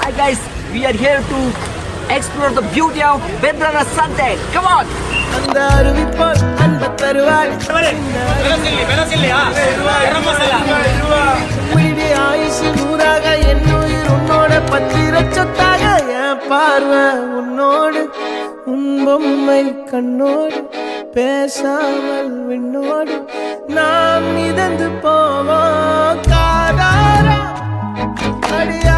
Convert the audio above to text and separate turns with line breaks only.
Hi guys, we are here to explore the beauty of Bedrana Sunset. Come on!
அந்த அருவி போல் அன்ப தருவாள் உயிரே ஆயுசு நூறாக என் உயிர் உன்னோட பத்திர சொத்தாக என் பார்வை உன்னோடு உன் பொம்மை கண்ணோடு பேசாமல் விண்ணோடு நாம் மிதந்து போவோம் காதாரா அடியா